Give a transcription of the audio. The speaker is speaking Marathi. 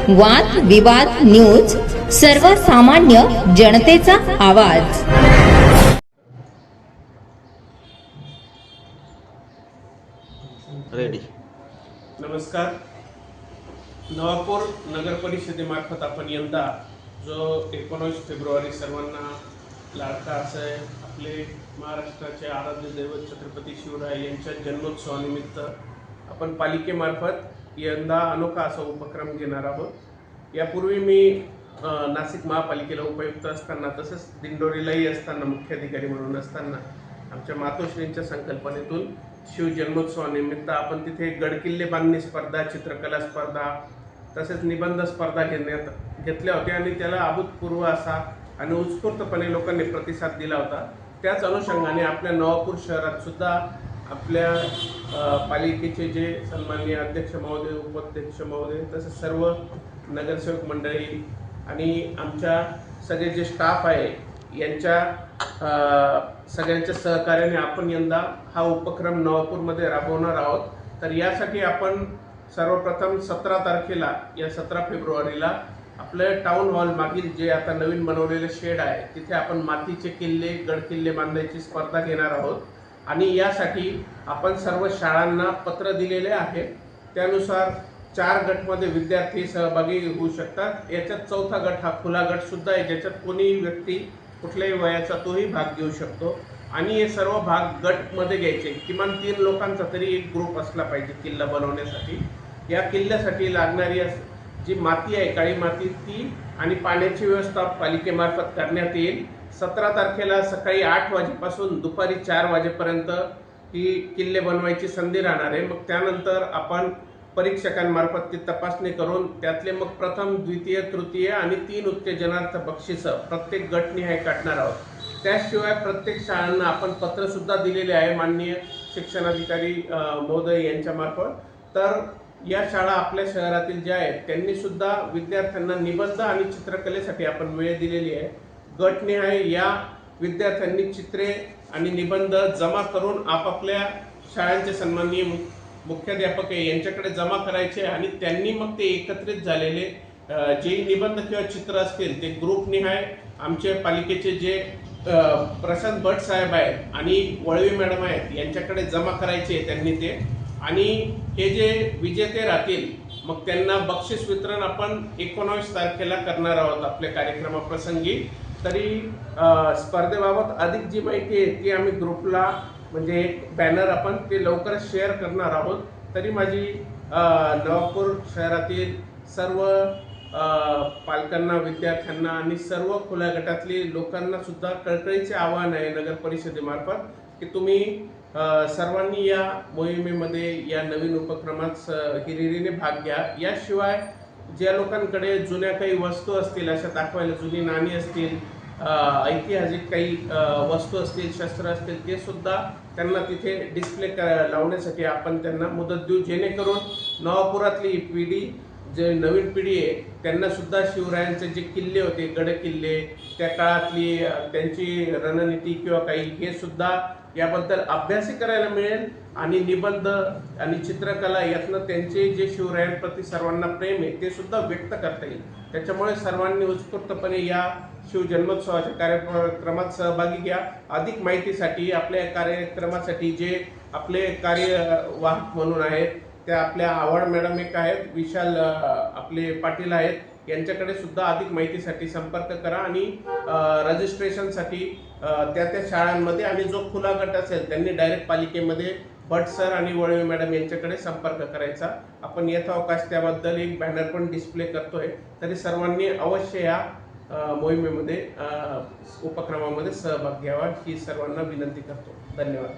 वाद विवाद न्यूज, सर्वसामान्य जनतेचा आवाज। रेडी। नमस्कार। नवापूर नगर परिषदेमार्फत आपण यंदा जो 19 फेब्रुवारी सर्वांना लाडका असं आपले महाराष्ट्राचे आराध्य दैवत छत्रपती शिवराय यांच्या जन्मोत्सवानिमित्त आपण पालिकेमार्फत यंदा अनोखा असा उपक्रम घेणार आहोत। यापूर्वी मी नाशिक महापालिकेला उपायुक्त असताना तसंच दिंडोरीलाही असताना मुख्याधिकारी म्हणून असताना आमच्या मातोश्रींच्या संकल्पनेतून शिव जन्मोत्सवानिमित्त आपण तिथे गडकिल्ले बांधणी स्पर्धा, चित्रकला स्पर्धा तसेच निबंध स्पर्धा घेतल्या होत्या आणि त्याला अभूतपूर्व असा आणि उत्स्फूर्तपणे लोकांनी प्रतिसाद दिला होता। त्याच अनुषंगाने आपल्या नवापूर शहरात सुद्धा आपल्या पालिकेचे जे सन्माननीय अध्यक्ष महोदय, उपाध्यक्ष महोदय तसेच सर्व नगरसेवक मंडळी आणि आमच्या सगळे जे स्टाफ आहे यांच्या सगळ्यांच्या सहकार्याने आपण यंदा हा उपक्रम नवापूरमध्ये राबवणार आहोत। तर यासाठी आपण सर्वप्रथम 17 तारखेला या 17 फेब्रुवारीला आपलं टाउन हॉल मागील जे आता नवीन बनवलेले शेड आहे तिथे आपण मातीचे किल्ले, गडकिल्ले बांधायची स्पर्धा घेणार आहोत आणि यासाठी आपण सर्व शाळांना पत्र दिलेले आहे। त्यानुसार 4 गटमध्ये विद्यार्थी सहभागी होऊ शकतात। याच्यात चौथा गट हा खुला गट सुद्धा आहे, ज्याच्यात कोणी व्यक्ती कुठल्याही वयाचा तोही भाग घेऊ शकतो आणि हे सर्व भाग गटमध्ये घ्यायचे। किमान 3 लोकांचा तरी एक ग्रुप असला पाहिजे किल्ला बनवण्यासाठी। या किल्ल्यासाठी लागणारी जी माती आहे, काळी माती, ती आणि पाण्याची व्यवस्था पालिकेमार्फत करण्यात येईल। 17 तारखेला सकाळी 8 वाजेपासून दुपारी 4 वाजेपर्यंत ही किल्ले बनवायची संधी राहणार आहे। मग त्यानंतर आपण परीक्षकांमार्फत ती तपासणी करून त्यातले मग प्रथम, द्वितीय, तृतीय आणि 3 उत्तेजनार्थ बक्षिसं प्रत्येक गटनिहाय काढणार आहोत। त्याशिवाय प्रत्येक शाळांना आपण पत्र सुद्धा दिलेले आहे माननीय शिक्षणाधिकारी महोदय यांच्या मार्फत। तर या शाळा आपल्या शहरातील ज्या आहेत त्यांनी सुद्धा विद्यार्थ्यांना निबंध आणि चित्रकलेसाठी आपण वेळ दिलेली आहे। गटनिहाय या विद्यार्थ्यांनी चित्रे आणि निबंध जमा करून आपापल्या शाळांचे सन्माननीय मुख्याध्यापक यांच्याकडे जमा करायचे आणि त्यांनी मग ते एकत्रित झालेले जे निबंध किंवा चित्र असतील ते ग्रुपनिहाय आमचे पालिकेचे जे प्रशांत भट साहेब आहेत आणि वळवी मॅडम आहेत यांच्याकडे जमा करायचे त्यांनी ते, आणि हे जे विजेते राहतील मग त्यांना बक्षीस वितरण आपण 19 तारखेला करणार आहोत आपल्या कार्यक्रमाप्रसंगी। तरी स्पर्धेबाबत अधिक जी माहिती आहे ती आम्ही ग्रुपला म्हणजे बॅनर आपण ते लवकरच शेअर करणार आहोत। तरी माझी नवापूर शहरातील सर्व पालकांना, विद्यार्थ्यांना आणि सर्व खुल्या गटातली लोकांना सुद्धा कळकळीचे आवाहन आहे नगर परिषदेमार्फत की तुम्ही सर्वांनी या मोहिमेमध्ये, या नवीन उपक्रमात हिरिरीने भाग घ्या। याशिवाय ज्या लोकांकडे जुन्या काही वस्तू असतील, अशा दाखवायला जुनी नाणी असतील, ऐतिहासिक काही वस्तू असतील, शस्त्र असतील, ते सुद्धा त्यांना तिथे डिस्प्ले लावण्यासाठी आपण त्यांना मुदत देऊ, जेणेकरून नवापुरातली पिढी, जे नवीन पिढी आहे त्यांना सुद्धा शिवरायांचे जे किल्ले होते, गडकिल्ले, त्या काळातली त्यांची रणनीती किंवा काही हे सुद्धा याबद्दल अभ्यासही करायला मिळेल आणि निबंध आणि चित्रकला यातनं त्यांचे जे शिवरायांप्रती सर्वांना प्रेम आहे ते सुद्धा व्यक्त करता येईल। त्याच्यामुळे सर्वांनी उत्स्फूर्तपणे या शिव जन्मोत्सवाच्या कार्यक्रमात सहभागी घ्या। अधिक माहितीसाठी आपल्या कार्यक्रमासाठी जे आपले कार्यवाहक म्हणून आहेत त्या आपल्या आव्हाड मॅडम एक आहेत, विशाल आपले पाटील आहेत, यांच्याकडे सुद्धा अधिक माहितीसाठी संपर्क करा आणि रजिस्ट्रेशनसाठी त्या शाळांमध्ये आणि जो खुला गट असेल त्यांनी डायरेक्ट पालिकेमध्ये भट सर आणि वळवे मॅडम यांच्याकडे संपर्क करायचा। आपण यथावकाश त्याबद्दल एक बॅनर पण डिस्प्ले करतोय। तरी सर्वांनी अवश्य या मोहिमेमध्ये, उपक्रमामध्ये सहभाग घ्यावा ही सर्वांना विनंती करतो। धन्यवाद।